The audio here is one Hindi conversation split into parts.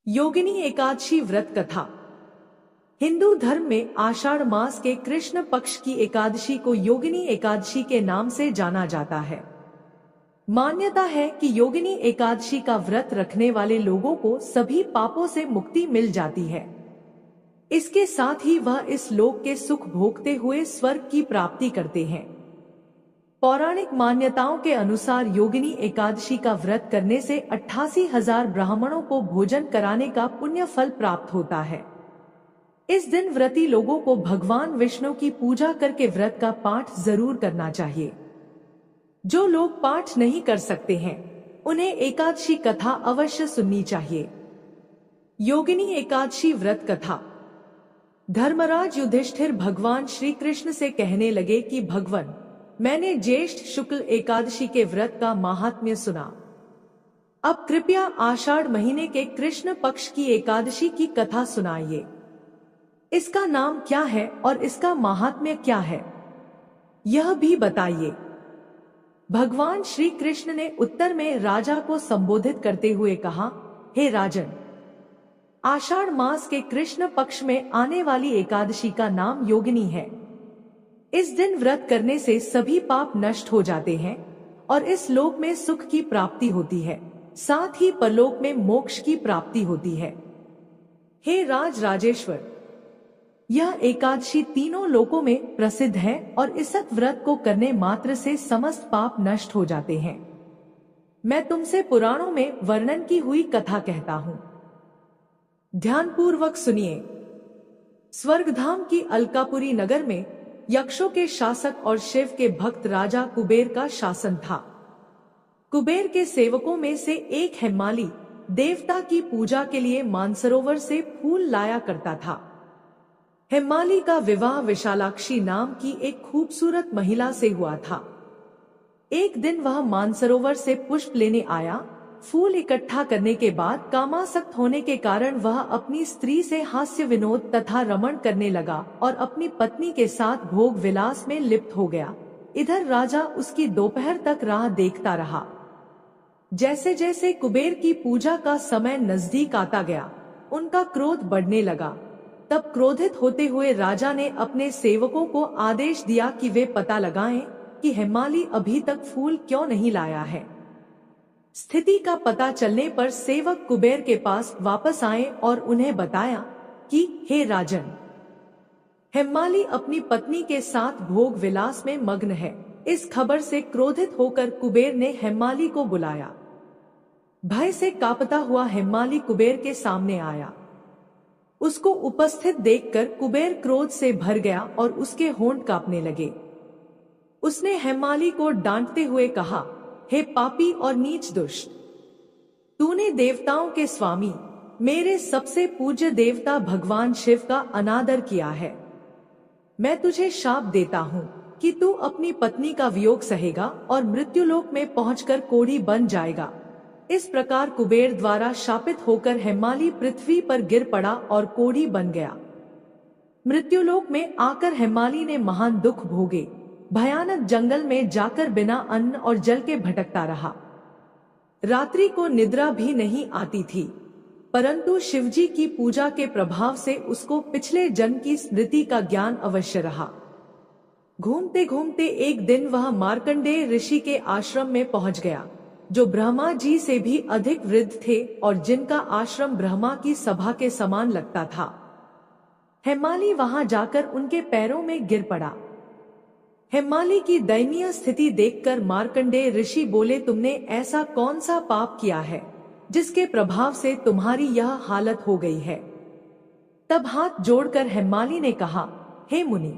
योगिनी एकादशी व्रत कथा। हिंदू धर्म में आषाढ़ मास के कृष्ण पक्ष की एकादशी को योगिनी एकादशी के नाम से जाना जाता है। मान्यता है कि योगिनी एकादशी का व्रत रखने वाले लोगों को सभी पापों से मुक्ति मिल जाती है। इसके साथ ही वह इस लोक के सुख भोगते हुए स्वर्ग की प्राप्ति करते हैं। पौराणिक मान्यताओं के अनुसार योगिनी एकादशी का व्रत करने से 88,000 ब्राह्मणों को भोजन कराने का पुण्य फल प्राप्त होता है। इस दिन व्रती लोगों को भगवान विष्णु की पूजा करके व्रत का पाठ जरूर करना चाहिए। जो लोग पाठ नहीं कर सकते हैं उन्हें एकादशी कथा अवश्य सुननी चाहिए। योगिनी एकादशी व्रत कथा। धर्मराज युधिष्ठिर भगवान श्री कृष्ण से कहने लगे कि भगवान, मैंने ज्येष्ठ शुक्ल एकादशी के व्रत का महात्म्य सुना। अब कृपया आषाढ़ महीने के कृष्ण पक्ष की एकादशी की कथा सुनाइए। इसका नाम क्या है और इसका महात्म्य क्या है, यह भी बताइए। भगवान श्री कृष्ण ने उत्तर में राजा को संबोधित करते हुए कहा, हे राजन, आषाढ़ मास के कृष्ण पक्ष में आने वाली एकादशी का नाम योगिनी है। इस दिन व्रत करने से सभी पाप नष्ट हो जाते हैं और इस लोक में सुख की प्राप्ति होती है, साथ ही परलोक में मोक्ष की प्राप्ति होती है। हे राज राजेश्वर, यह एकादशी तीनों लोकों में प्रसिद्ध है और इस व्रत को करने मात्र से समस्त पाप नष्ट हो जाते हैं। मैं तुमसे पुराणों में वर्णन की हुई कथा कहता हूँ, ध्यानपूर्वक सुनिए। स्वर्गधाम की अलकापुरी नगर में यक्षों के शासक और शिव के भक्त राजा कुबेर का शासन था। कुबेर के सेवकों में से एक हेमाली देवता की पूजा के लिए मानसरोवर से फूल लाया करता था। हेमाली का विवाह विशालाक्षी नाम की एक खूबसूरत महिला से हुआ था। एक दिन वह मानसरोवर से पुष्प लेने आया। फूल इकट्ठा करने के बाद कामासक्त होने के कारण वह अपनी स्त्री से हास्य विनोद तथा रमण करने लगा और अपनी पत्नी के साथ भोग विलास में लिप्त हो गया। इधर राजा उसकी दोपहर तक राह देखता रहा। जैसे जैसे कुबेर की पूजा का समय नजदीक आता गया, उनका क्रोध बढ़ने लगा। तब क्रोधित होते हुए राजा ने अपने सेवकों को आदेश दिया कि वे पता लगाएं कि हेमाली अभी तक फूल क्यों नहीं लाया है। स्थिति का पता चलने पर सेवक कुबेर के पास वापस आए और उन्हें बताया कि हे राजन, हेमाली अपनी पत्नी के साथ भोग विलास में मग्न है। इस खबर से क्रोधित होकर कुबेर ने हेमाली को बुलाया। भय से कांपता हुआ हेमाली कुबेर के सामने आया। उसको उपस्थित देखकर कुबेर क्रोध से भर गया और उसके होंठ कांपने लगे। उसने हेमाली को डांटते हुए कहा, हे पापी और नीच दुष्ट, तूने देवताओं के स्वामी मेरे सबसे पूज्य देवता भगवान शिव का अनादर किया है। मैं तुझे शाप देता हूँ कि तू अपनी पत्नी का वियोग सहेगा और मृत्युलोक में पहुंचकर कोढ़ी बन जाएगा। इस प्रकार कुबेर द्वारा शापित होकर हेमाली पृथ्वी पर गिर पड़ा और कोढ़ी बन गया। मृत्युलोक में आकर हेमाली ने महान दुख भोगे। भयानक जंगल में जाकर बिना अन्न और जल के भटकता रहा। रात्रि को निद्रा भी नहीं आती थी, परंतु शिवजी की पूजा के प्रभाव से उसको पिछले जन्म की स्मृति का ज्ञान अवश्य रहा। घूमते घूमते एक दिन वह मार्कंडेय ऋषि के आश्रम में पहुंच गया, जो ब्रह्मा जी से भी अधिक वृद्ध थे और जिनका आश्रम ब्रह्मा की सभा के समान लगता था। हेमाली वहां जाकर उनके पैरों में गिर पड़ा। हेमाली की दयनीय स्थिति देखकर मार्कंडेय ऋषि बोले, तुमने ऐसा कौन सा पाप किया है जिसके प्रभाव से तुम्हारी यह हालत हो गई है। तब हाथ जोड़कर हेमाली ने कहा, हे मुनि,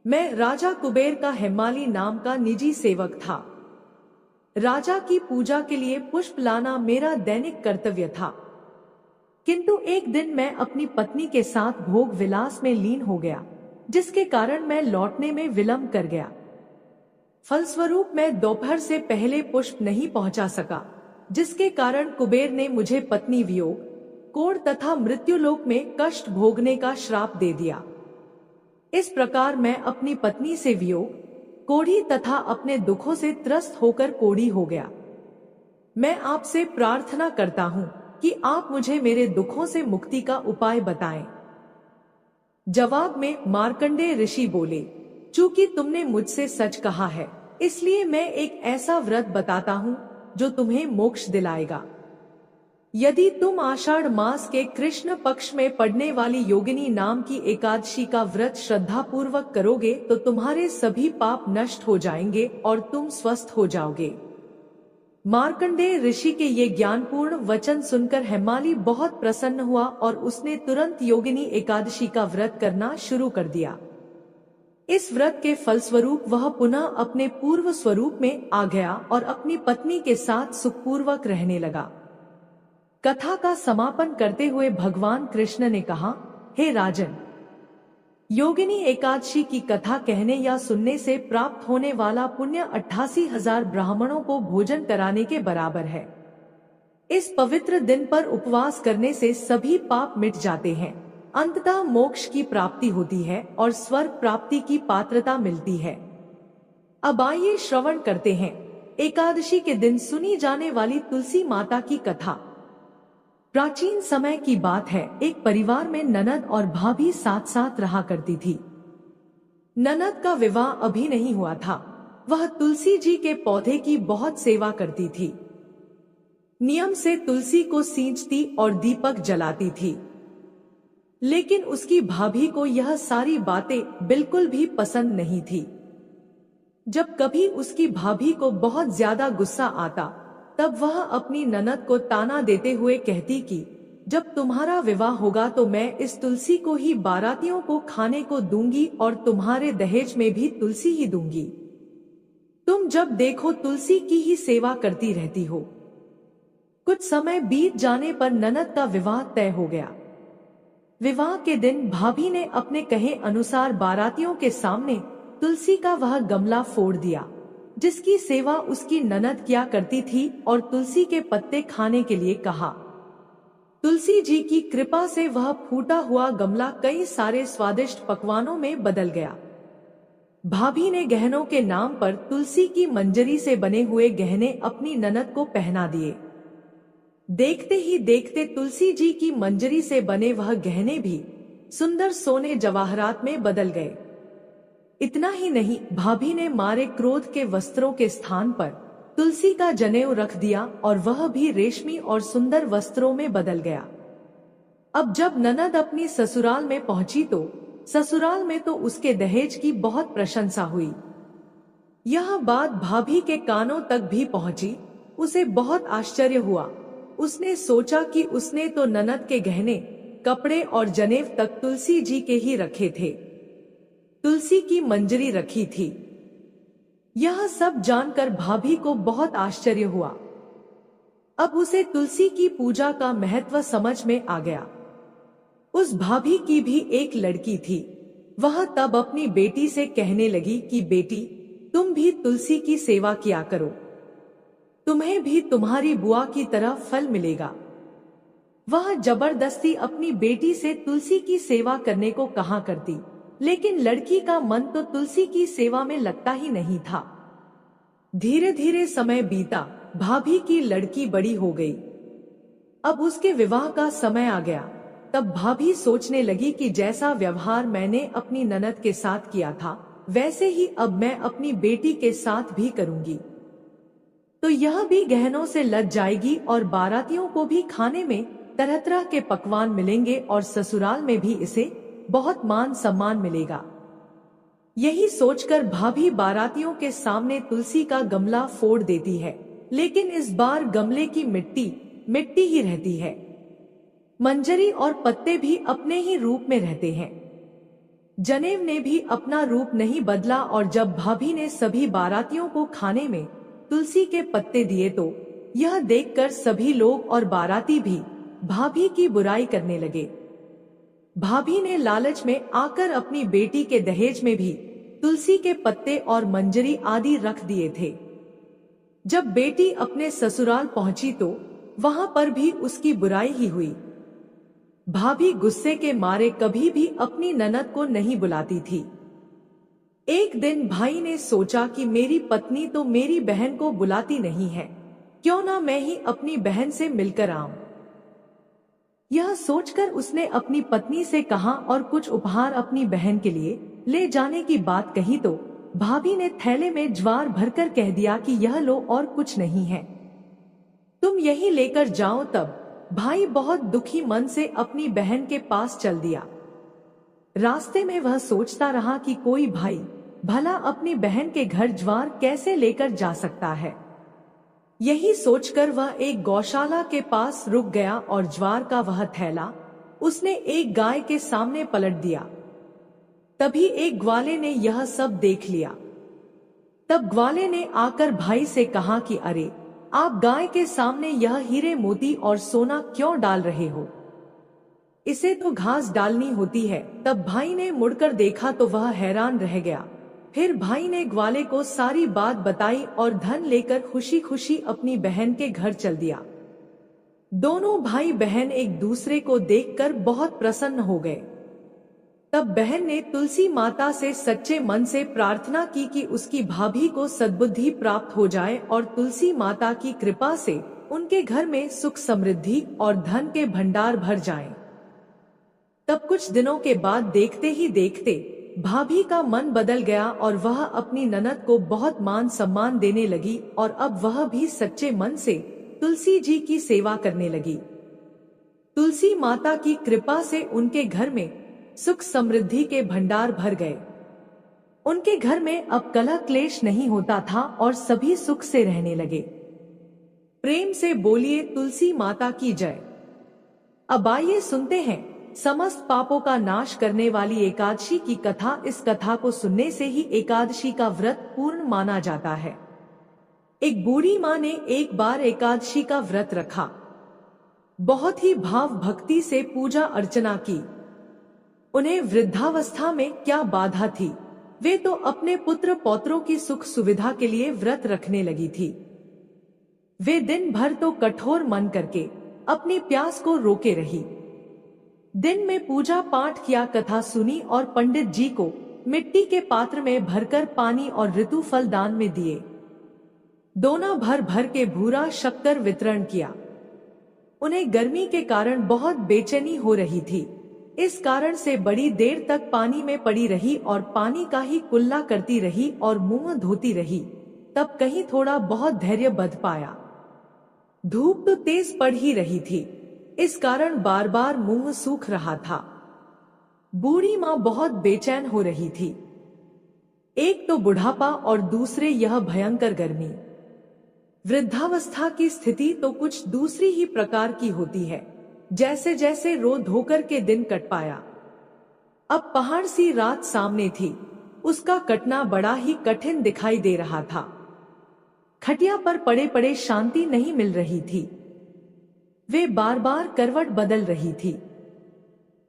मैं राजा कुबेर का हेमाली नाम का निजी सेवक था। राजा की पूजा के लिए पुष्प लाना मेरा दैनिक कर्तव्य था, किंतु एक दिन मैं अपनी पत्नी के साथ भोग विलास में लीन हो गया, जिसके कारण मैं लौटने में विलंब कर गया। फलस्वरूप मैं दोपहर से पहले पुष्प नहीं पहुंचा सका, जिसके कारण कुबेर ने मुझे पत्नी वियोग, कोढ़ तथा मृत्युलोक में कष्ट भोगने का श्राप दे दिया। इस प्रकार मैं अपनी पत्नी से वियोग, कोढ़ी तथा अपने दुखों से त्रस्त होकर कोढ़ी हो गया। मैं आपसे प्रार्थना करता हूँ कि आप मुझे मेरे दुखों से मुक्ति का उपाय बताएं। जवाब में मार्कंडेय ऋषि बोले, चूंकि तुमने मुझसे सच कहा है, इसलिए मैं एक ऐसा व्रत बताता हूँ जो तुम्हें मोक्ष दिलाएगा। यदि तुम आषाढ़ मास के कृष्ण पक्ष में पड़ने वाली योगिनी नाम की एकादशी का व्रत श्रद्धा पूर्वक करोगे तो तुम्हारे सभी पाप नष्ट हो जाएंगे और तुम स्वस्थ हो जाओगे। मार्कंडेय ऋषि के ये ज्ञानपूर्ण वचन सुनकर हेमाली बहुत प्रसन्न हुआ और उसने तुरंत योगिनी एकादशी का व्रत करना शुरू कर दिया। इस व्रत के फलस्वरूप वह पुनः अपने पूर्व स्वरूप में आ गया और अपनी पत्नी के साथ सुखपूर्वक रहने लगा। कथा का समापन करते हुए भगवान कृष्ण ने कहा, हे राजन, योगिनी एकादशी की कथा कहने या सुनने से प्राप्त होने वाला पुण्य 88,000 ब्राह्मणों को भोजन कराने के बराबर है। इस पवित्र दिन पर उपवास करने से सभी पाप मिट जाते हैं, अंततः मोक्ष की प्राप्ति होती है और स्वर्ग प्राप्ति की पात्रता मिलती है। अब आइए श्रवण करते हैं एकादशी के दिन सुनी जाने वाली तुलसी माता की कथा। प्राचीन समय की बात है, एक परिवार में ननद और भाभी साथ साथ रहा करती थी। ननद का विवाह अभी नहीं हुआ था। वह तुलसी जी के पौधे की बहुत सेवा करती थी। नियम से तुलसी को सींचती और दीपक जलाती थी। लेकिन उसकी भाभी को यह सारी बातें बिल्कुल भी पसंद नहीं थी। जब कभी उसकी भाभी को बहुत ज्यादा गुस्सा आता तब वह अपनी ननद को ताना देते हुए कहती कि जब तुम्हारा विवाह होगा तो मैं इस तुलसी को ही बारातियों को खाने को दूंगी और तुम्हारे दहेज में भी तुलसी ही दूंगी। तुम जब देखो तुलसी की ही सेवा करती रहती हो। कुछ समय बीत जाने पर ननद का विवाह तय हो गया। विवाह के दिन भाभी ने अपने कहे अनुसार बारातियों के सामने तुलसी का वह गमला फोड़ दिया जिसकी सेवा उसकी ननद किया करती थी और तुलसी के पत्ते खाने के लिए कहा। तुलसी जी की कृपा से वह फूटा हुआ गमला कई सारे स्वादिष्ट पकवानों में बदल गया। भाभी ने गहनों के नाम पर तुलसी की मंजरी से बने हुए गहने अपनी ननद को पहना दिए। देखते ही देखते तुलसी जी की मंजरी से बने वह गहने भी सुंदर सोने जवाहरात में बदल गए। इतना ही नहीं, भाभी ने मारे क्रोध के वस्त्रों के स्थान पर तुलसी का जनेऊ रख दिया और वह भी रेशमी और सुंदर वस्त्रों में बदल गया। अब जब ननद अपनी ससुराल में पहुंची तो ससुराल में तो उसके दहेज की बहुत प्रशंसा हुई। यह बात भाभी के कानों तक भी पहुंची। उसे बहुत आश्चर्य हुआ। उसने सोचा कि उसने तो ननद के गहने, कपड़े और जनेव तक तुलसी जी के ही रखे थे, तुलसी की मंजरी रखी थी। यह सब जानकर भाभी को बहुत आश्चर्य हुआ। अब उसे तुलसी की पूजा का महत्व समझ में आ गया। उस भाभी की भी एक लड़की थी। वह तब अपनी बेटी से कहने लगी कि बेटी, तुम भी तुलसी की सेवा किया करो, तुम्हें भी तुम्हारी बुआ की तरह फल मिलेगा। वह जबरदस्ती अपनी बेटी से तुलसी की सेवा करने को कहा करती, लेकिन लड़की का मन तो तुलसी की सेवा में लगता ही नहीं था। धीरे धीरे समय बीता। भाभी की लड़की बड़ी हो गई। अब उसके विवाह का समय आ गया। तब भाभी सोचने लगी कि जैसा व्यवहार मैंने अपनी ननद के साथ किया था वैसे ही अब मैं अपनी बेटी के साथ भी करूंगी, तो यह भी गहनों से लद जाएगी और बारातियों को भी खाने में तरह तरह के पकवान मिलेंगे और ससुराल में भी इसे बहुत मान सम्मान मिलेगा। यही सोचकर भाभी बारातियों के सामने तुलसी का गमला फोड़ देती है, लेकिन इस बार गमले की मिट्टी मिट्टी ही रहती है। मंजरी और पत्ते भी अपने ही रूप में रहते हैं। जनेव ने भी अपना रूप नहीं बदला और जब भाभी ने सभी बारातियों को खाने में तुलसी के पत्ते दिए तो यह देखकर सभी लोग और बाराती भी भाभी की बुराई करने लगे। भाभी ने लालच में आकर अपनी बेटी के दहेज में भी तुलसी के पत्ते और मंजरी आदि रख दिए थे। जब बेटी अपने ससुराल पहुंची तो वहां पर भी उसकी बुराई ही हुई। भाभी गुस्से के मारे कभी भी अपनी ननद को नहीं बुलाती थी। एक दिन भाई ने सोचा कि मेरी पत्नी तो मेरी बहन को बुलाती नहीं है, क्यों ना मैं ही अपनी बहन से मिलकर आऊं। यह सोचकर उसने अपनी पत्नी से कहा और कुछ उपहार अपनी बहन के लिए ले जाने की बात कही तो भाभी ने थैले में ज्वार भरकर कह दिया कि यह लो और कुछ नहीं है, तुम यही लेकर जाओ। तब भाई बहुत दुखी मन से अपनी बहन के पास चल दिया। रास्ते में वह सोचता रहा कि कोई भाई भला अपनी बहन के घर ज्वार कैसे लेकर जा सकता है। यही सोचकर वह एक गौशाला के पास रुक गया और ज्वार का वह थैला उसने एक गाय के सामने पलट दिया। तभी एक ग्वाले ने यह सब देख लिया। तब ग्वाले ने आकर भाई से कहा कि अरे, आप गाय के सामने यह हीरे मोती और सोना क्यों डाल रहे हो? इसे तो घास डालनी होती है। तब भाई ने मुड़कर देखा तो वह हैरान रह गया। फिर भाई ने ग्वाले को सारी बात बताई और धन लेकर खुशी खुशी अपनी बहन के घर चल दिया। दोनों भाई बहन एक दूसरे को देखकर बहुत प्रसन्न हो गए। तब बहन ने तुलसी माता से सच्चे मन से प्रार्थना की कि उसकी भाभी को सद्बुद्धि प्राप्त हो जाए और तुलसी माता की कृपा से उनके घर में सुख समृद्धि और धन के भंडार भर जाएं। तब कुछ दिनों के बाद देखते ही देखते भाभी का मन बदल गया और वह अपनी ननद को बहुत मान सम्मान देने लगी और अब वह भी सच्चे मन से तुलसी जी की सेवा करने लगी। तुलसी माता की कृपा से उनके घर में सुख समृद्धि के भंडार भर गए। उनके घर में अब कलह क्लेश नहीं होता था और सभी सुख से रहने लगे। प्रेम से बोलिए तुलसी माता की जय। अब आइए सुनते हैं समस्त पापों का नाश करने वाली एकादशी की कथा। इस कथा को सुनने से ही एकादशी का व्रत पूर्ण माना जाता है। एक बूढ़ी माँ ने एक बार एकादशी का व्रत रखा। बहुत ही भाव भक्ति से पूजा अर्चना की। उन्हें वृद्धावस्था में क्या बाधा थी, वे तो अपने पुत्र पौत्रों की सुख सुविधा के लिए व्रत रखने लगी थी। वे दिन भर तो कठोर मन करके अपनी प्यास को रोके रही। दिन में पूजा पाठ किया, कथा सुनी और पंडित जी को मिट्टी के पात्र में भरकर पानी और ऋतु फल दान में दिए। दोना भर भर के भूरा शक्कर वितरण किया। उन्हें गर्मी के कारण बहुत बेचैनी हो रही थी। इस कारण से बड़ी देर तक पानी में पड़ी रही और पानी का ही कुल्ला करती रही और मुंह धोती रही। तब कहीं थोड़ा बहुत धैर्य बंध पाया। धूप तो तेज पड़ ही रही थी, इस कारण बार बार मुंह सूख रहा था। बूढ़ी माँ बहुत बेचैन हो रही थी। एक तो बुढ़ापा और दूसरे यह भयंकर गर्मी। वृद्धावस्था की स्थिति तो कुछ दूसरी ही प्रकार की होती है। जैसे जैसे रो धोकर के दिन कट पाया। अब पहाड़ सी रात सामने थी, उसका कटना बड़ा ही कठिन दिखाई दे रहा था। खटिया पर पड़े पड़े शांति नहीं मिल रही थी। वे बार बार करवट बदल रही थी।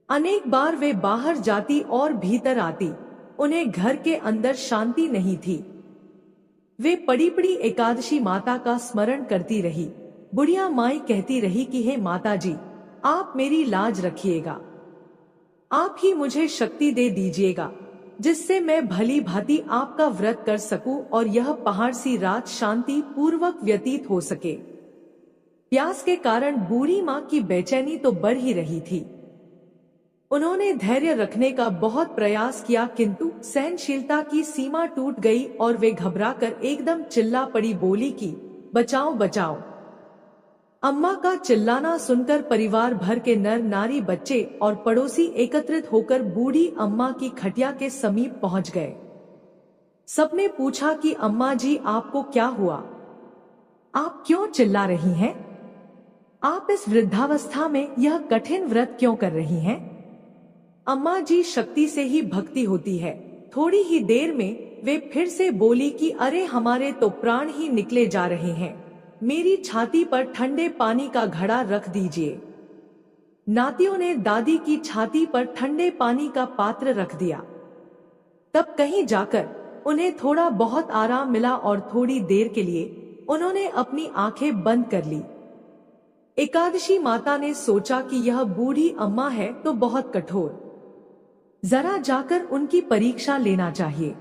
अनेक बार वे बाहर जाती और भीतर आती, उन्हें घर के अंदर शांति नहीं थी। वे पड़ी पड़ी एकादशी माता का स्मरण करती रही। बुढ़िया माई कहती रही कि हे माता जी, आप मेरी लाज रखिएगा, आप ही मुझे शक्ति दे दीजिएगा जिससे मैं भली भांति आपका व्रत कर सकूं और यह पहाड़ सी रात शांति पूर्वक व्यतीत हो सके। प्यास के कारण बूढ़ी माँ की बेचैनी तो बढ़ ही रही थी। उन्होंने धैर्य रखने का बहुत प्रयास किया, किंतु सहनशीलता की सीमा टूट गई और वे घबराकर एकदम चिल्ला पड़ी, बोली कि बचाओ बचाओ। अम्मा का चिल्लाना सुनकर परिवार भर के नर नारी, बच्चे और पड़ोसी एकत्रित होकर बूढ़ी अम्मा की खटिया के समीप पहुंच गए। सबने पूछा कि अम्मा जी, आपको क्या हुआ? आप क्यों चिल्ला रही हैं? आप इस वृद्धावस्था में यह कठिन व्रत क्यों कर रही हैं? अम्मा जी, शक्ति से ही भक्ति होती है। थोड़ी ही देर में वे फिर से बोली कि अरे, हमारे तो प्राण ही निकले जा रहे हैं, मेरी छाती पर ठंडे पानी का घड़ा रख दीजिए। नातियों ने दादी की छाती पर ठंडे पानी का पात्र रख दिया। तब कहीं जाकर उन्हें थोड़ा बहुत आराम मिला और थोड़ी देर के लिए उन्होंने अपनी आंखें बंद कर ली। एकादशी माता ने सोचा कि यह बूढ़ी अम्मा है तो बहुत कठोर, जरा जाकर उनकी परीक्षा लेना चाहिए।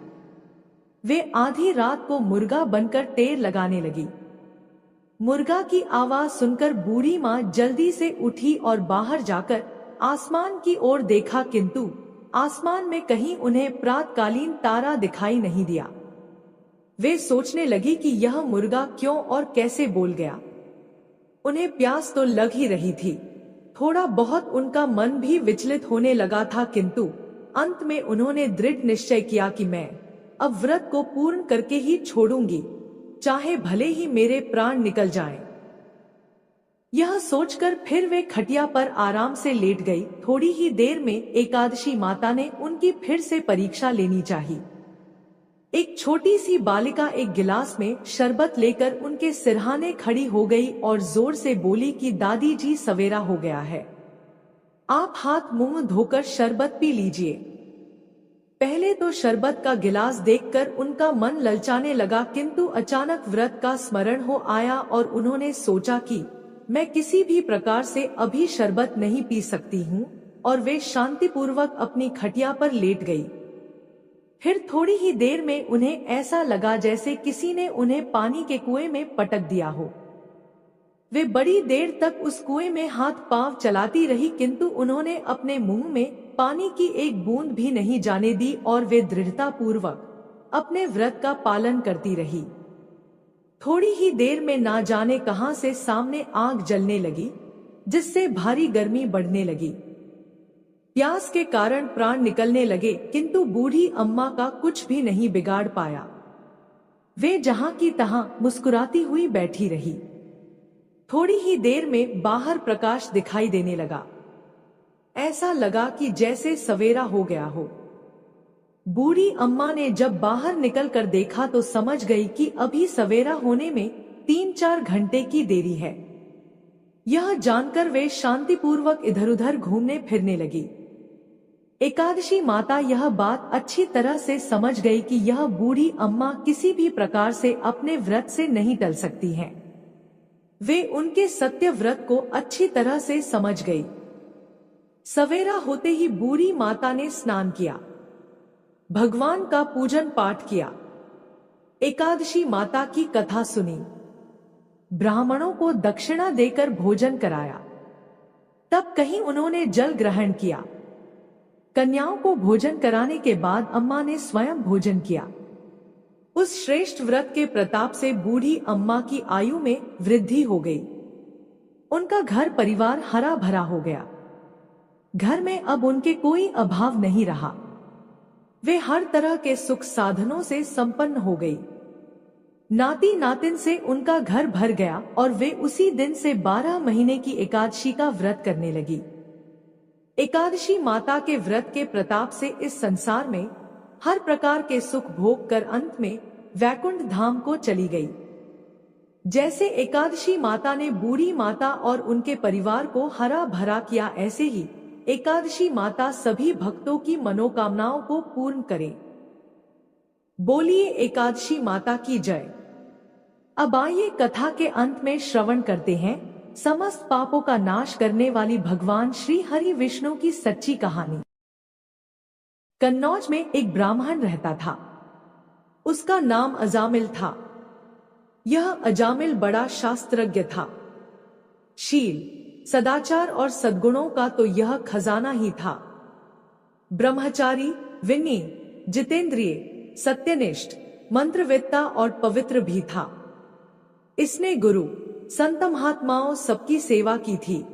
वे आधी रात को मुर्गा बनकर टेर लगाने लगी। मुर्गा की आवाज सुनकर बूढ़ी माँ जल्दी से उठी और बाहर जाकर आसमान की ओर देखा, किंतु आसमान में कहीं उन्हें प्रातकालीन तारा दिखाई नहीं दिया। वे सोचने लगी कि यह मुर्गा क्यों और कैसे बोल गया। उन्हें प्यास तो लग ही रही थी, थोड़ा बहुत उनका मन भी विचलित होने लगा था, किंतु अंत में उन्होंने दृढ़ निश्चय किया कि मैं अब व्रत को पूर्ण करके ही छोड़ूंगी, चाहे भले ही मेरे प्राण निकल जाएं। यह सोचकर फिर वे खटिया पर आराम से लेट गई। थोड़ी ही देर में एकादशी माता ने उनकी फिर से परीक्षा लेनी चाहिए। एक छोटी सी बालिका एक गिलास में शरबत लेकर उनके सिरहाने खड़ी हो गई और जोर से बोली कि दादी जी, सवेरा हो गया है, आप हाथ मुंह धोकर शरबत पी लीजिए। पहले तो शरबत का गिलास देखकर उनका मन ललचाने लगा, किंतु अचानक व्रत का स्मरण हो आया और उन्होंने सोचा कि मैं किसी भी प्रकार से अभी शरबत नहीं पी सकती हूँ, और वे शांतिपूर्वक अपनी खटिया पर लेट गई। फिर थोड़ी ही देर में उन्हें ऐसा लगा जैसे किसी ने उन्हें पानी के कुएं में पटक दिया हो। वे बड़ी देर तक उस कुएं में हाथ पांव चलाती रही, किंतु उन्होंने अपने मुंह में पानी की एक बूंद भी नहीं जाने दी और वे दृढ़ता पूर्वक अपने व्रत का पालन करती रही। थोड़ी ही देर में ना जाने कहां से सामने आग जलने लगी, जिससे भारी गर्मी बढ़ने लगी। प्यास के कारण प्राण निकलने लगे, किंतु बूढ़ी अम्मा का कुछ भी नहीं बिगाड़ पाया। वे जहां की तहां मुस्कुराती हुई बैठी रही। थोड़ी ही देर में बाहर प्रकाश दिखाई देने लगा। ऐसा लगा कि जैसे सवेरा हो गया हो। बूढ़ी अम्मा ने जब बाहर निकलकर देखा तो समझ गई कि अभी सवेरा होने में 3-4 घंटे की देरी है। यह जानकर वे शांतिपूर्वक इधर उधर घूमने फिरने लगी। एकादशी माता यह बात अच्छी तरह से समझ गई कि यह बूढ़ी अम्मा किसी भी प्रकार से अपने व्रत से नहीं टल सकती हैं। वे उनके सत्य व्रत को अच्छी तरह से समझ गई। सवेरा होते ही बूढ़ी माता ने स्नान किया, भगवान का पूजन पाठ किया, एकादशी माता की कथा सुनी, ब्राह्मणों को दक्षिणा देकर भोजन कराया। तब कहीं उन्होंने जल ग्रहण किया। कन्याओं को भोजन कराने के बाद अम्मा ने स्वयं भोजन किया। उस श्रेष्ठ व्रत के प्रताप से बूढ़ी अम्मा की आयु में वृद्धि हो गई। उनका घर परिवार हरा भरा हो गया। घर में अब उनके कोई अभाव नहीं रहा। वे हर तरह के सुख साधनों से संपन्न हो गई। नाती नातिन से उनका घर भर गया और वे उसी दिन से 12 महीने की एकादशी का व्रत करने लगी। एकादशी माता के व्रत के प्रताप से इस संसार में हर प्रकार के सुख भोग कर अंत में वैकुंठ धाम को चली गई। जैसे एकादशी माता ने बूढ़ी माता और उनके परिवार को हरा भरा किया, ऐसे ही एकादशी माता सभी भक्तों की मनोकामनाओं को पूर्ण करे। बोलिए एकादशी माता की जय। अब आइए कथा के अंत में श्रवण करते हैं समस्त पापों का नाश करने वाली भगवान श्री हरि विष्णु की सच्ची कहानी। कन्नौज में एक ब्राह्मण रहता था। उसका नाम अजामिल था। यह अजामिल बड़ा शास्त्रज्ञ था। शील, सदाचार और सद्गुणों का तो यह खजाना ही था। ब्रह्मचारी, विनयी, जितेंद्रिय, सत्यनिष्ठ, मंत्रवेत्ता और पवित्र भी था। इसने गुरु, संत महात्माओं सबकी सेवा की थी।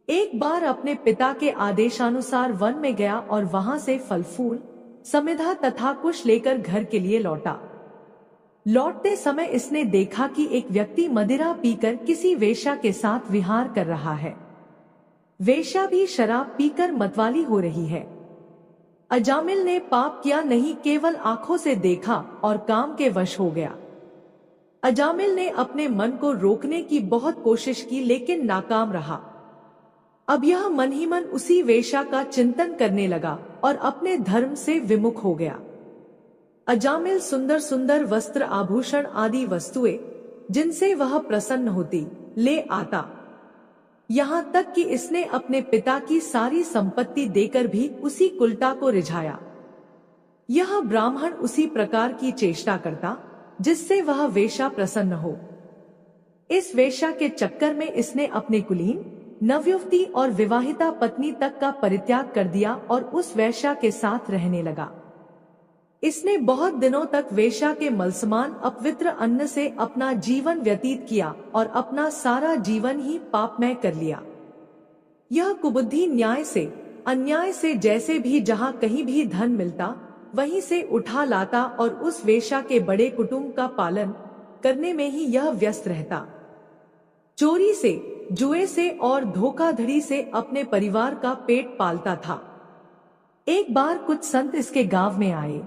एक बार अपने पिता के आदेशानुसार वन में गया और वहां से फल फूल, समिधा तथा कुश लेकर घर के लिए लौटा। लौटते समय इसने देखा कि एक व्यक्ति मदिरा पीकर किसी वेश्या के साथ विहार कर रहा है। वेश्या भी शराब पीकर मतवाली हो रही है। अजामिल ने पाप किया नहीं, केवल आंखों से देखा और काम के वश हो गया। अजामिल ने अपने मन को रोकने की बहुत कोशिश की, लेकिन नाकाम रहा। अब यह मन ही मन उसी वेश्या का चिंतन करने लगा और अपने धर्म से विमुख हो गया। अजामिल सुंदर सुंदर वस्त्र, आभूषण आदि वस्तुएं जिनसे वह प्रसन्न होती ले आता। यहाँ तक कि इसने अपने पिता की सारी संपत्ति देकर भी उसी कुलटा को रिझाया। यह ब्राह्मण उसी प्रकार की चेष्टा करता जिससे वह वेश्या प्रसन्न हो। इस वेश्या के चक्कर में इसने अपने कुलीन, नवयुवती और विवाहिता पत्नी तक का परित्याग कर दिया और उस वेश्या के साथ रहने लगा। इसने बहुत दिनों तक वेश्या के मलसमान अपवित्र अन्न से अपना जीवन व्यतीत किया और अपना सारा जीवन ही पापमय कर लिया। यह कुबुद्धि न्याय से, अन्याय से, जैसे भी जहाँ कहीं भी धन मिलता वहीं से उठा लाता और उस वेश्या के बड़े कुटुंब का पालन करने में ही यह व्यस्त रहता। चोरी से, जुए से और धोखाधड़ी से अपने परिवार का पेट पालता था। एक बार कुछ संत इसके गांव में आए।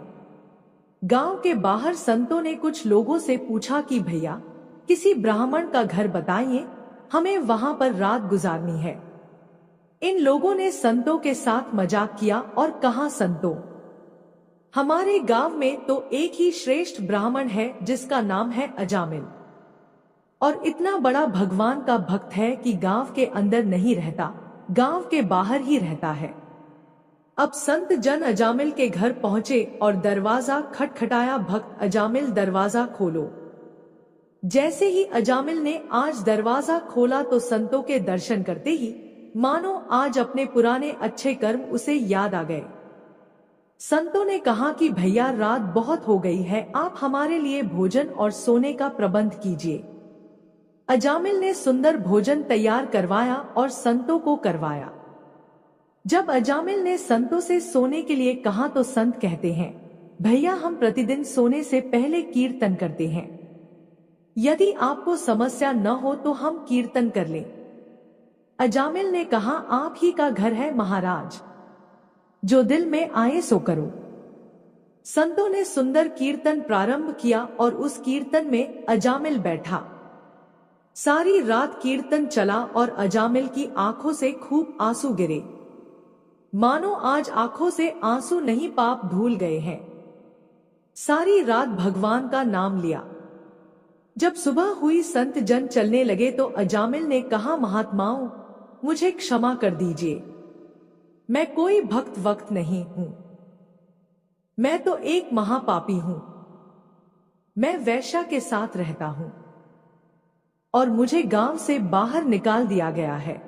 गांव के बाहर संतों ने कुछ लोगों से पूछा कि भैया, किसी ब्राह्मण का घर बताइए, हमें वहां पर रात गुजारनी है। इन लोगों ने संतों के साथ मजाक किया और कहा, संतों, हमारे गांव में तो एक ही श्रेष्ठ ब्राह्मण है जिसका नाम है अजामिल, और इतना बड़ा भगवान का भक्त है कि गांव के अंदर नहीं रहता, गांव के बाहर ही रहता है। अब संत जन अजामिल के घर पहुंचे और दरवाजा खटखटाया। भक्त अजामिल, दरवाजा खोलो। जैसे ही अजामिल ने आज दरवाजा खोला तो संतों के दर्शन करते ही मानो आज अपने पुराने अच्छे कर्म उसे याद आ गए। संतों ने कहा कि भैया, रात बहुत हो गई है, आप हमारे लिए भोजन और सोने का प्रबंध कीजिए। अजामिल ने सुंदर भोजन तैयार करवाया और संतों को करवाया। जब अजामिल ने संतों से सोने के लिए कहा तो संत कहते हैं, भैया, हम प्रतिदिन सोने से पहले कीर्तन करते हैं। यदि आपको समस्या न हो तो हम कीर्तन कर लें। अजामिल ने कहा, आप ही का घर है महाराज, जो दिल में आए सो करो। संतों ने सुंदर कीर्तन प्रारंभ किया और उस कीर्तन में अजामिल बैठा। सारी रात कीर्तन चला और अजामिल की आंखों से खूब आंसू गिरे, मानो आज आंखों से आंसू नहीं पाप धुल गए हैं। सारी रात भगवान का नाम लिया। जब सुबह हुई संत जन चलने लगे तो अजामिल ने कहा, महात्माओं, मुझे क्षमा कर दीजिए, मैं कोई भक्त वक्त नहीं हूं, मैं तो एक महापापी हूं। मैं वेश्या के साथ रहता हूं और मुझे गांव से बाहर निकाल दिया गया है।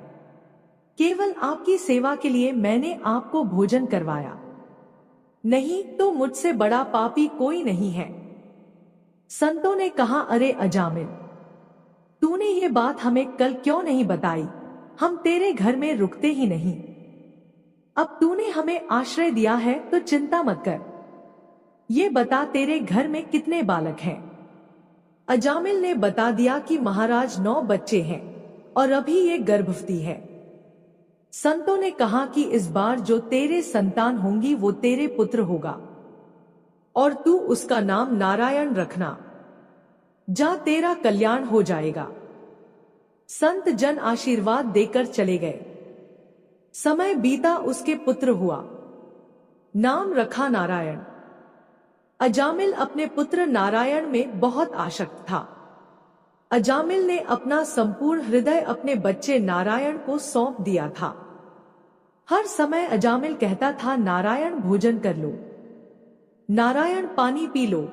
केवल आपकी सेवा के लिए मैंने आपको भोजन करवाया, नहीं तो मुझसे बड़ा पापी कोई नहीं है। संतों ने कहा, अरे अजामिल, तूने ये बात हमें कल क्यों नहीं बताई? हम तेरे घर में रुकते ही नहीं। अब तूने हमें आश्रय दिया है तो चिंता मत कर। ये बता, तेरे घर में कितने बालक हैं? अजामिल ने बता दिया कि महाराज 9 बच्चे हैं और अभी ये गर्भवती है। संतों ने कहा कि इस बार जो तेरे संतान होंगी वो तेरे पुत्र होगा और तू उसका नाम नारायण रखना। जा, तेरा कल्याण हो जाएगा। संत जन आशीर्वाद देकर चले गए। समय बीता, उसके पुत्र हुआ, नाम रखा नारायण। अजामिल अपने पुत्र नारायण में बहुत आसक्त था। अजामिल ने अपना संपूर्ण हृदय अपने बच्चे नारायण को सौंप दिया था। हर समय अजामिल कहता था, नारायण भोजन कर लो, नारायण पानी पी लो,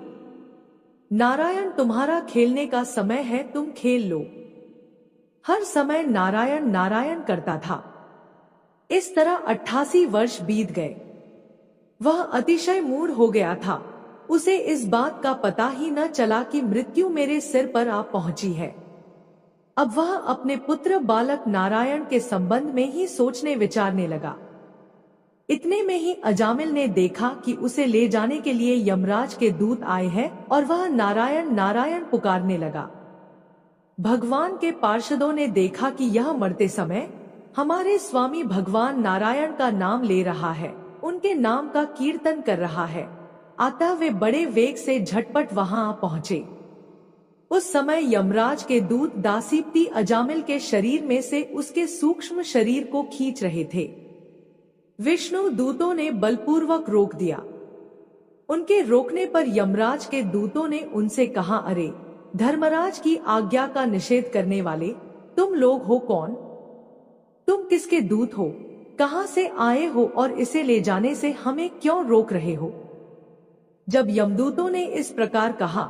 नारायण तुम्हारा खेलने का समय है, तुम खेल लो। हर समय नारायण नारायण करता था। इस तरह 88 वर्ष बीत गए। वह अतिशय मूढ़ हो गया था। उसे इस बात का पता ही न चला कि मृत्यु मेरे सिर पर आ पहुंची है। अब वह अपने पुत्र बालक नारायण के संबंध में ही सोचने विचारने लगा। इतने में ही अजामिल ने देखा कि उसे ले जाने के लिए यमराज के दूत आए हैं और वह नारायण नारायण पुकारने लगा। भगवान के पार्षदों ने देखा कि यह मरते समय हमारे स्वामी भगवान नारायण का नाम ले रहा है, उनके नाम का कीर्तन कर रहा है। अतः वे बड़े वेग से झटपट वहां आ पहुंचे। उस समय यमराज के दूत दासीप्ती अजामिल के शरीर में से उसके सूक्ष्म शरीर को खींच रहे थे। विष्णु दूतों ने बलपूर्वक रोक दिया। उनके रोकने पर यमराज के दूतों ने उनसे कहा, अरे धर्मराज की आज्ञा का निषेध करने वाले तुम लोग हो कौन? तुम किसके दूत हो? कहां से आए हो और इसे ले जाने से हमें क्यों रोक रहे हो? जब यमदूतों ने इस प्रकार कहा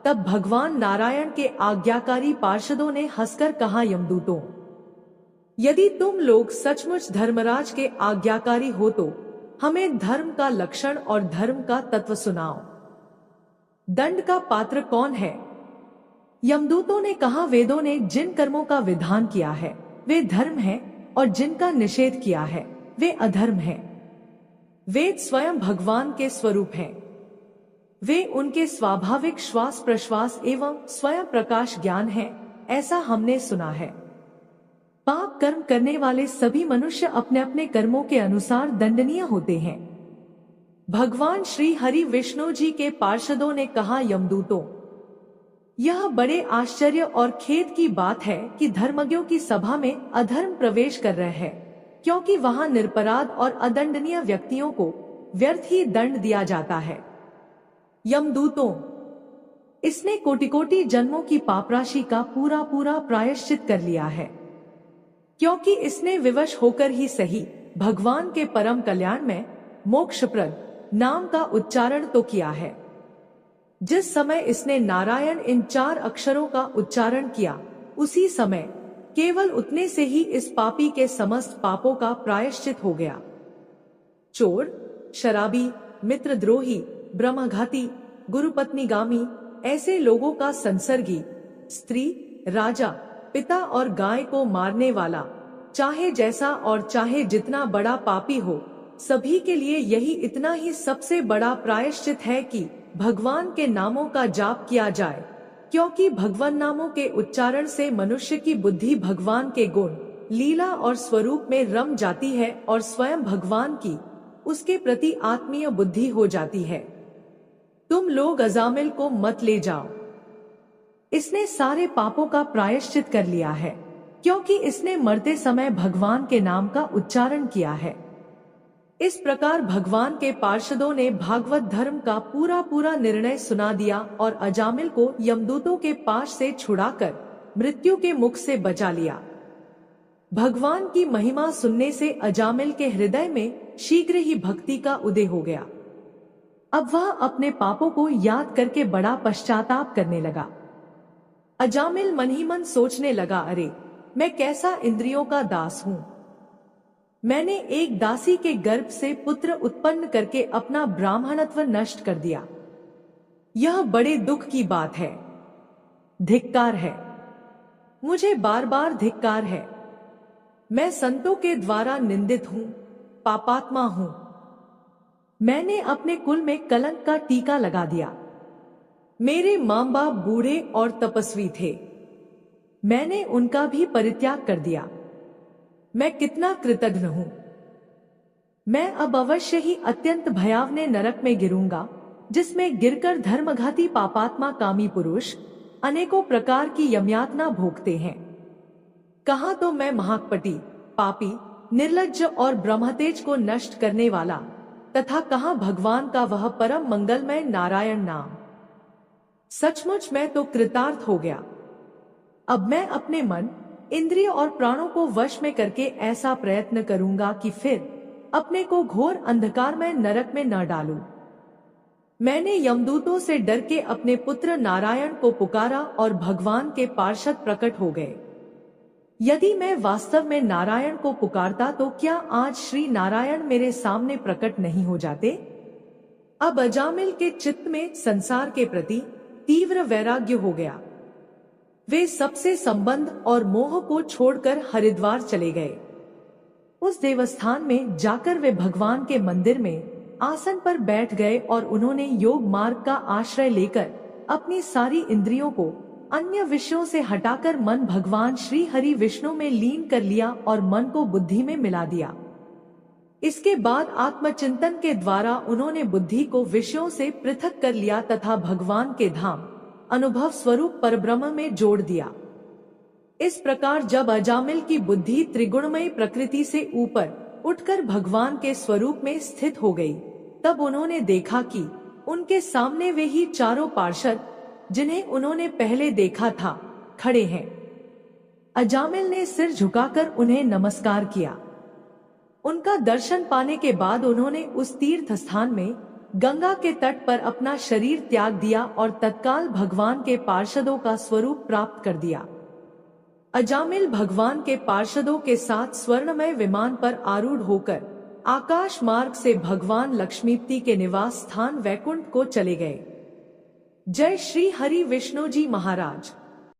तब भगवान नारायण के आज्ञाकारी पार्षदों ने हंसकर कहा, यमदूतों, यदि तुम लोग सचमुच धर्मराज के आज्ञाकारी हो तो हमें धर्म का लक्षण और धर्म का तत्व सुनाओ। दंड का पात्र कौन है? यमदूतों ने कहा, वेदों ने जिन कर्मों का विधान किया है वे धर्म है, और जिनका निषेध किया है वे अधर्म है। वेद स्वयं भगवान के स्वरूप हैं। वे उनके स्वाभाविक श्वास प्रश्वास एवं स्वयं प्रकाश ज्ञान है, ऐसा हमने सुना है। पाप कर्म करने वाले सभी मनुष्य अपने अपने कर्मों के अनुसार दंडनीय होते हैं। भगवान श्री हरि विष्णु जी के पार्षदों ने कहा, यमदूतों, यह बड़े आश्चर्य और खेद की बात है कि धर्मज्ञों की सभा में अधर्म प्रवेश कर रहे हैं, क्योंकि वहां निरपराध और अदंडनीय व्यक्तियों को व्यर्थ ही दंड दिया जाता है। यमदूतों, इसने कोटि कोटि जन्मों की पापराशि का पूरा पूरा प्रायश्चित कर लिया है, क्योंकि इसने विवश होकर ही सही भगवान के परम कल्याण में मोक्षप्रद नाम का उच्चारण तो किया है। जिस समय इसने नारायण इन 4 अक्षरों का उच्चारण किया, उसी समय केवल उतने से ही इस पापी के समस्त पापों का प्रायश्चित हो गया। चोर, शराबी, मित्रद्रोही, ब्रह्मघाती, गुरुपत्नीगामी ऐसे लोगों का संसर्गी, स्त्री, राजा, पिता और गाय को मारने वाला, चाहे जैसा और चाहे जितना बड़ा पापी हो, सभी के लिए यही इतना ही सबसे बड़ा प्रायश्चित है कि भगवान के नामों का जाप किया जाए, क्योंकि भगवान नामों के उच्चारण से मनुष्य की बुद्धि भगवान के गुण, लीला और स्वरूप में रम जाती है और स्वयं भगवान की उसके प्रति आत्मीय बुद्धि हो जाती है। तुम लोग अजामिल को मत ले जाओ, इसने सारे पापों का प्रायश्चित कर लिया है, क्योंकि इसने मरते समय भगवान के नाम का उच्चारण किया है। इस प्रकार भगवान के पार्षदों ने भागवत धर्म का पूरा पूरा निर्णय सुना दिया और अजामिल को यमदूतों के पाश से छुड़ाकर मृत्यु के मुख से बचा लिया। भगवान की महिमा सुनने से अजामिल के हृदय में शीघ्र ही भक्ति का उदय हो गया। अब वह अपने पापों को याद करके बड़ा पश्चाताप करने लगा। अजामिल मन ही मन सोचने लगा, अरे मैं कैसा इंद्रियों का दास हूँ। मैंने एक दासी के गर्भ से पुत्र उत्पन्न करके अपना ब्राह्मणत्व नष्ट कर दिया। यह बड़े दुख की बात है। धिक्कार है, मुझे बार बार धिक्कार है। मैं संतों के द्वारा निंदित हूँ, पापात्मा हूँ। मैंने अपने कुल में कलंक का टीका लगा दिया। मेरे माँ बाप बूढ़े और तपस्वी थे, मैंने उनका भी परित्याग कर दिया। मैं कितना कृतघ्न हूं। मैं अब अवश्य ही अत्यंत भयावने नरक में गिरूंगा, जिसमें गिरकर धर्मघाती पापात्मा कामी पुरुष अनेकों प्रकार की यमयातना भोगते हैं। कहाँ तो मैं महाकपटी, पापी, निर्लज्ज और ब्रह्मतेज को नष्ट करने वाला, तथा कहाँ भगवान का वह परम मंगलमय नारायण नाम। सचमुच मैं तो कृतार्थ हो गया। अब मैं अपने मन, इंद्रिय और प्राणों को वश में करके ऐसा प्रयत्न करूंगा कि फिर अपने को घोर अंधकार में नरक में न डालूं। मैंने यमदूतों से डर के अपने पुत्र नारायण को पुकारा और भगवान के पार्षद प्रकट हो गए। यदि मैं वास्तव में नारायण को पुकारता तो क्या आज श्री नारायण मेरे सामने प्रकट नहीं हो जाते? अब अजामिल के चित्त में संसार के प्रति तीव्र वैराग्य हो गया। वे सबसे संबंध और मोह को छोड़कर हरिद्वार चले गए। उस देवस्थान में जाकर वे भगवान के मंदिर में आसन पर बैठ गए और उन्होंने योग मार्ग का आश्रय लेकर अपनी सारी इंद्रियों को अन्य विषयों से हटाकर मन भगवान श्री हरि विष्णु में लीन कर लिया और मन को बुद्धि में मिला दिया। इसके बाद आत्मचिंतन के द्वारा उन्होंने बुद्धि को विषयों से पृथक कर लिया तथा भगवान के धाम अनुभव स्वरूप परब्रह्म में जोड़ दिया। इस प्रकार जब अजामिल की बुद्धि त्रिगुणमयी प्रकृति से ऊपर उठकर भगवान के स्वरूप में स्थित हो गई, तब उन्होंने देखा कि उनके सामने वे ही चारों पार्षद जिन्हें उन्होंने पहले देखा था खड़े हैं। अजामिल ने सिर झुकाकर उन्हें नमस्कार किया। उनका दर्शन पाने के बाद उन्होंने उस तीर्थ स्थान में गंगा के तट पर अपना शरीर त्याग दिया और तत्काल भगवान के पार्षदों का स्वरूप प्राप्त कर दिया। अजामिल भगवान के पार्षदों के साथ स्वर्णमय विमान पर आरूढ़ होकर आकाश मार्ग से भगवान लक्ष्मीपति के निवास स्थान वैकुंठ को चले गए। जय श्री हरि विष्णु जी महाराज।